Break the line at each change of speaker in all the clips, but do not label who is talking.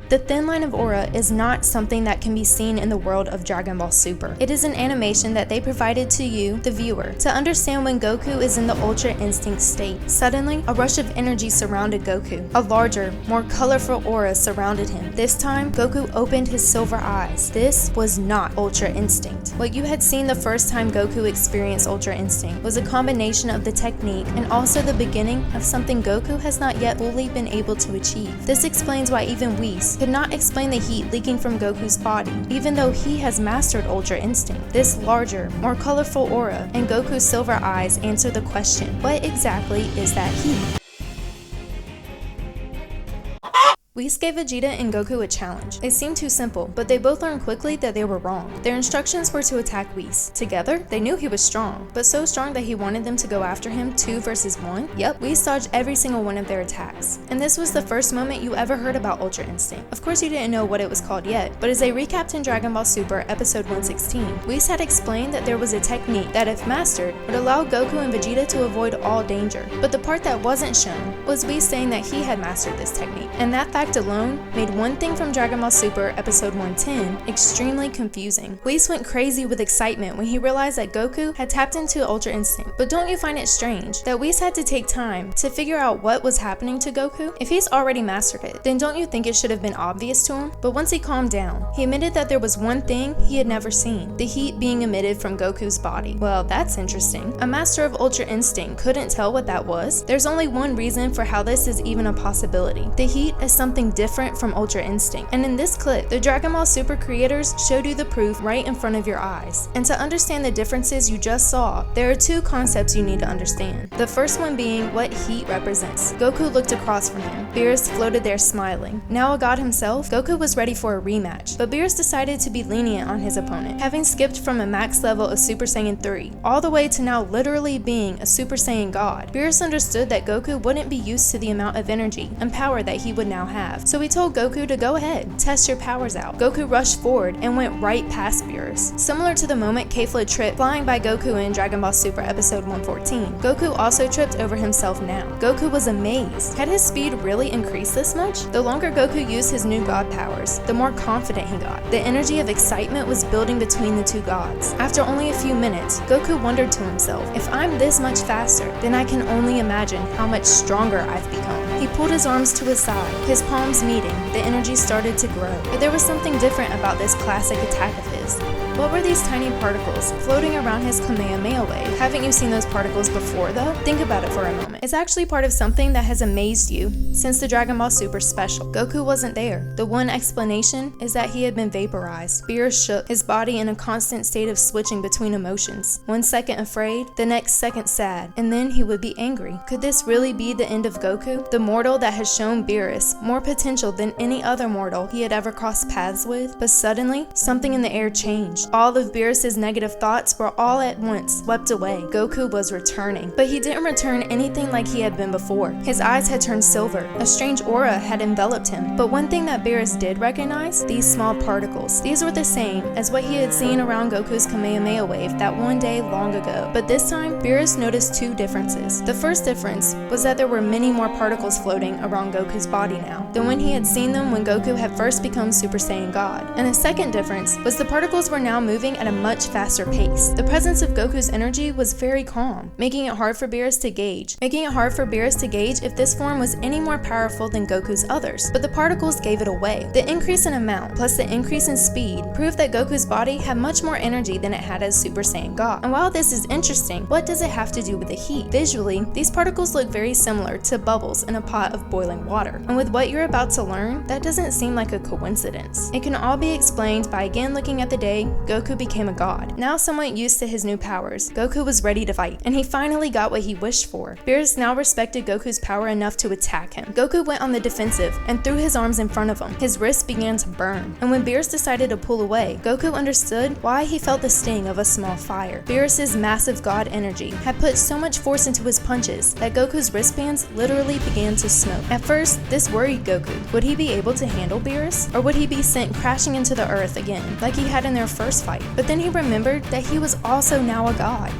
The thin line of aura is not something that can be seen in the world of Dragon Ball Super. It is an animation that they provided to you, the viewer, to understand when Goku is in the Ultra Instinct state. Suddenly, a rush of energy surrounded Goku. A larger, more colorful aura surrounded him. This time, Goku opened his silver eyes. This was not Ultra Instinct. What you had seen the first time Goku experienced Ultra Instinct was a combination of the technique and also the beginning of something Goku has not yet fully been able to achieve. This explains why even Whis could not explain the heat leaking from Goku's body, even though he has mastered Ultra Instinct. This larger, more colorful aura and Goku's silver eyes answer the question, what exactly is that heat? Whis gave Vegeta and Goku a challenge. It seemed too simple, but they both learned quickly that they were wrong. Their instructions were to attack Whis. Together, they knew he was strong, but so strong that he wanted them to go after him 2 versus 1? Yep, Whis dodged every single one of their attacks. And this was the first moment you ever heard about Ultra Instinct. Of course you didn't know what it was called yet, but as they recapped in Dragon Ball Super episode 116, Whis had explained that there was a technique that if mastered, would allow Goku and Vegeta to avoid all danger. But the part that wasn't shown was Whis saying that he had mastered this technique, and that fact alone made one thing from Dragon Ball Super episode 110 extremely confusing. Whis went crazy with excitement when he realized that Goku had tapped into Ultra Instinct. But don't you find it strange that Whis had to take time to figure out what was happening to Goku? If he's already mastered it, then don't you think it should have been obvious to him? But once he calmed down, he admitted that there was one thing he had never seen, the heat being emitted from Goku's body. Well, that's interesting. A master of Ultra Instinct couldn't tell what that was? There's only one reason for how this is even a possibility. The heat is something different from Ultra Instinct, and in this clip, the Dragon Ball Super creators showed you the proof right in front of your eyes. And to understand the differences you just saw, there are 2 concepts you need to understand. The first one being what heat represents. Goku looked across from him. Beerus floated there smiling. Now a god himself, Goku was ready for a rematch, but Beerus decided to be lenient on his opponent, having skipped from a max level of Super Saiyan 3 all the way to now literally being a Super Saiyan god. Beerus understood that Goku wouldn't be used to the amount of energy and power that he would now have, so he told Goku to go ahead, test your powers out. Goku rushed forward and went right past Beerus. Similar to the moment Kefla tripped flying by Goku in Dragon Ball Super episode 114, Goku also tripped over himself now. Goku was amazed. Had his speed really increased this much? The longer Goku used his new god powers, the more confident he got. The energy of excitement was building between the 2 gods. After only a few minutes, Goku wondered to himself, if I'm this much faster, then I can only imagine how much stronger I've become. He pulled his arms to his side, his palms meeting, the energy started to grow. But there was something different about this classic attack of his. What were these tiny particles floating around his Kamehameha wave? Haven't you seen those particles before though? Think about it for a moment. It's actually part of something that has amazed you since the Dragon Ball Super special. Goku wasn't there. The one explanation is that he had been vaporized. Beerus shook, his body in a constant state of switching between emotions. 1 second afraid, the next second sad, and then he would be angry. Could this really be the end of Goku? The mortal that has shown Beerus more potential than any other mortal he had ever crossed paths with? But suddenly, something in the air changed. All of Beerus' negative thoughts were all at once swept away. Goku was returning. But he didn't return anything like he had been before. His eyes had turned silver. A strange aura had enveloped him. But one thing that Beerus did recognize, these small particles. These were the same as what he had seen around Goku's Kamehameha wave that one day long ago. But this time, Beerus noticed 2 differences. The first difference was that there were many more particles floating around Goku's body now than when he had seen them when Goku had first become Super Saiyan God. And the second difference was the particles were now moving at a much faster pace. The presence of Goku's energy was very calm, making it hard for Beerus to gauge. If this form was any more powerful than Goku's others. But the particles gave it away. The increase in amount plus the increase in speed proved that Goku's body had much more energy than it had as Super Saiyan God. And while this is interesting, what does it have to do with the heat? Visually, these particles look very similar to bubbles in a pot of boiling water. And with what you're about to learn, that doesn't seem like a coincidence. It can all be explained by again looking at the day Goku became a god. Now somewhat used to his new powers, Goku was ready to fight, and he finally got what he wished for. Beerus now respected Goku's power enough to attack him. Goku went on the defensive and threw his arms in front of him. His wrists began to burn, and when Beerus decided to pull away, Goku understood why he felt the sting of a small fire. Beerus' massive god energy had put so much force into his punches that Goku's wristbands literally began into smoke. At first, this worried Goku. Would he be able to handle Beerus? Or would he be sent crashing into the earth again, like he had in their first fight? But then he remembered that he was also now a god.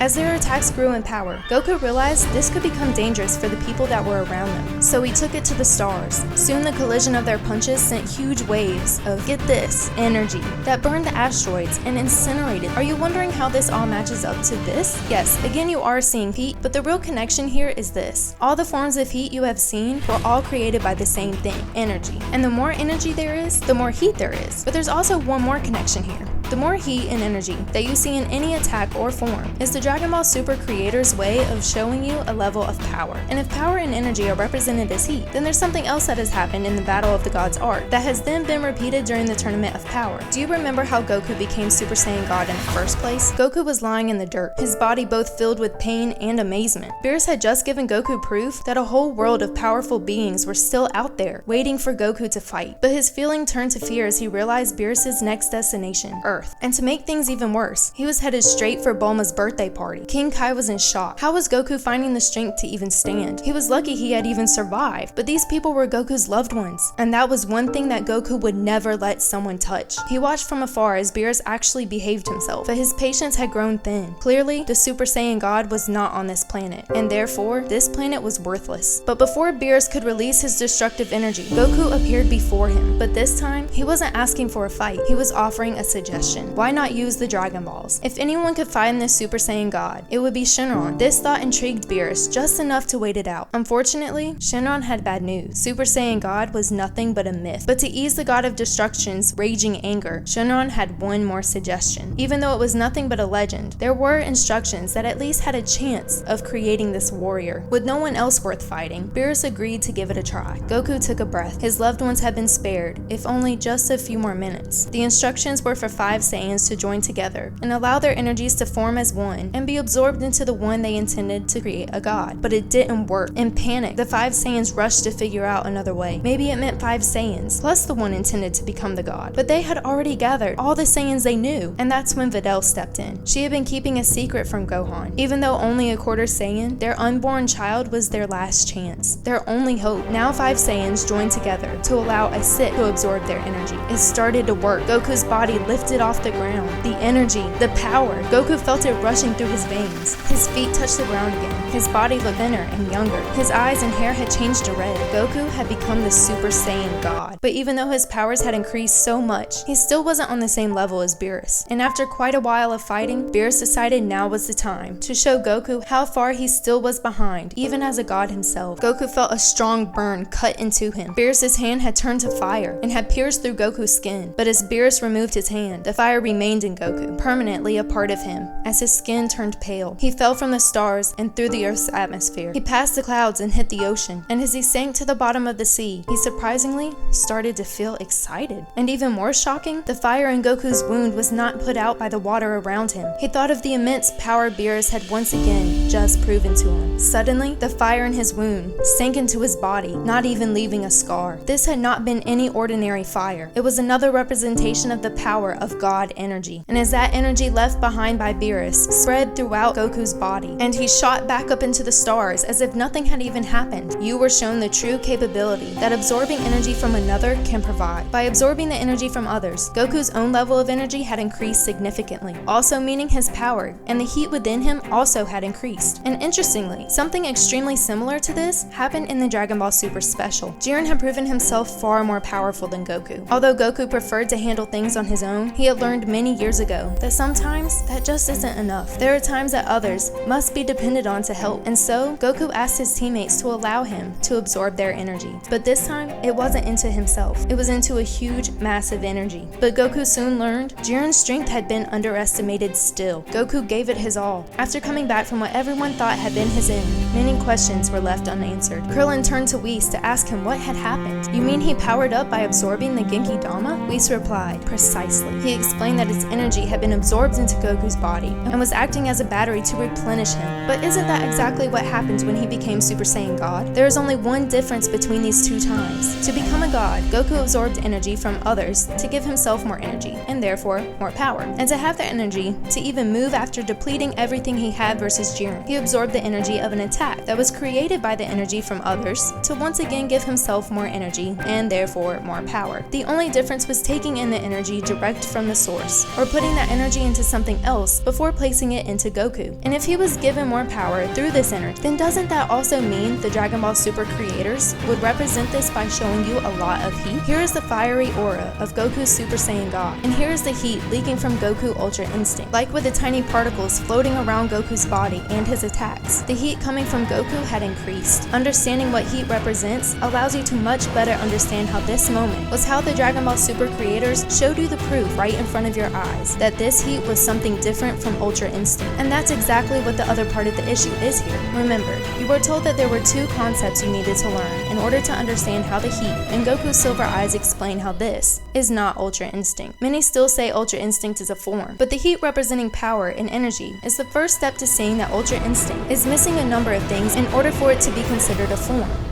As their attacks grew in power, Goku realized this could become dangerous for the people that were around them. So he took it to the stars. Soon the collision of their punches sent huge waves of, get this, energy that burned the asteroids and incinerated. Are you wondering how this all matches up to this? Yes, again you are seeing heat, but the real connection here is this. All the forms of heat you have seen were all created by the same thing, energy. And the more energy there is, the more heat there is. But there's also one more connection here. The more heat and energy that you see in any attack or form is the Dragon Ball Super creator's way of showing you a level of power. And if power and energy are represented as heat, then there's something else that has happened in the Battle of the Gods arc that has then been repeated during the Tournament of Power. Do you remember how Goku became Super Saiyan God in the first place? Goku was lying in the dirt, his body both filled with pain and amazement. Beerus had just given Goku proof that a whole world of powerful beings were still out there, waiting for Goku to fight. But his feeling turned to fear as he realized Beerus' next destination, Earth. And to make things even worse, he was headed straight for Bulma's birthday party. King Kai was in shock. How was Goku finding the strength to even stand? He was lucky he had even survived, but these people were Goku's loved ones, and that was one thing that Goku would never let someone touch. He watched from afar as Beerus actually behaved himself, but his patience had grown thin. Clearly, the Super Saiyan God was not on this planet, and therefore, this planet was worthless. But before Beerus could release his destructive energy, Goku appeared before him. But this time, he wasn't asking for a fight, he was offering a suggestion. Why not use the Dragon Balls? If anyone could find this Super Saiyan God, it would be Shenron. This thought intrigued Beerus just enough to wait it out. Unfortunately, Shenron had bad news. Super Saiyan God was nothing but a myth. But to ease the God of Destruction's raging anger, Shenron had one more suggestion. Even though it was nothing but a legend, there were instructions that at least had a chance of creating this warrior. With no one else worth fighting, Beerus agreed to give it a try. Goku took a breath. His loved ones had been spared, if only just a few more minutes. The instructions were for 5 Saiyans to join together and allow their energies to form as one and be absorbed into the one they intended to create a god. But it didn't work. In panic, the 5 Saiyans rushed to figure out another way. Maybe it meant 5 Saiyans, plus the one intended to become the god. But they had already gathered all the Saiyans they knew, and that's when Videl stepped in. She had been keeping a secret from Gohan. Even though only a quarter Saiyan, their unborn child was their last chance, their only hope. Now 5 Saiyans joined together to allow a Sith to absorb their energy. It started to work. Goku's body lifted off the ground. The energy, the power. Goku felt it rushing through his veins. His feet touched the ground again. His body looked thinner and younger. His eyes and hair had changed to red. Goku had become the Super Saiyan God. But even though his powers had increased so much, he still wasn't on the same level as Beerus. And after quite a while of fighting, Beerus decided now was the time to show Goku how far he still was behind, even as a god himself. Goku felt a strong burn cut into him. Beerus' hand had turned to fire and had pierced through Goku's skin. But as Beerus removed his hand, the fire remained in Goku, permanently a part of him. As his skin turned pale, he fell from the stars and through the Earth's atmosphere. He passed the clouds and hit the ocean, and as he sank to the bottom of the sea, he surprisingly started to feel excited. And even more shocking, the fire in Goku's wound was not put out by the water around him. He thought of the immense power Beerus had once again just proven to him. Suddenly, the fire in his wound sank into his body, not even leaving a scar. This had not been any ordinary fire. It was another representation of the power of God energy. And as that energy left behind by Beerus spread throughout Goku's body, and he shot back up into the stars as if nothing had even happened, you were shown the true capability that absorbing energy from another can provide. By absorbing the energy from others, Goku's own level of energy had increased significantly, also meaning his power and the heat within him also had increased. And interestingly, something extremely similar to this happened in the Dragon Ball Super Special. Jiren had proven himself far more powerful than Goku. Although Goku preferred to handle things on his own, he had learned many years ago that sometimes that just isn't enough. There are times that others must be depended on to help, and so Goku asked his teammates to allow him to absorb their energy. But this time, it wasn't into himself. It was into a huge, massive energy. But Goku soon learned Jiren's strength had been underestimated still. Goku gave it his all. After coming back from what everyone thought had been his end, many questions were left unanswered. Krillin turned to Whis to ask him what had happened. You mean he powered up by absorbing the Genki Dama? Whis replied, precisely. He explained that its energy had been absorbed into Goku's body and was acting as a battery to replenish him. But isn't that exactly what happened when he became Super Saiyan God? There is only one difference between these two times. To become a god, Goku absorbed energy from others to give himself more energy, and therefore more power. And to have the energy to even move after depleting everything he had versus Jiren, he absorbed the energy of an attack that was created by the energy from others to once again give himself more energy and therefore more power. The only difference was taking in the energy direct from the source, or putting that energy into something else before placing it into Goku. And if he was given more power through this energy, then doesn't that also mean the Dragon Ball Super creators would represent this by showing you a lot of heat? Here is the fiery aura of Goku's Super Saiyan God, and here is the heat leaking from Goku Ultra Instinct. Like with the tiny particles floating around Goku's body and his attacks, the heat coming from Goku had increased. Understanding what heat represents allows you to much better understand how this moment was how the Dragon Ball Super creators showed you the proof right in front of your eyes that this heat was something different from Ultra Instinct. And that's exactly what the other part of the issue is here. Remember, you were told that there were two concepts you needed to learn in order to understand how the heat and Goku's silver eyes explain how this is not Ultra Instinct. Many still say Ultra Instinct is a form, but the heat representing power and energy is the first step to seeing that Ultra Instinct is missing a number of things in order for it to be considered a form.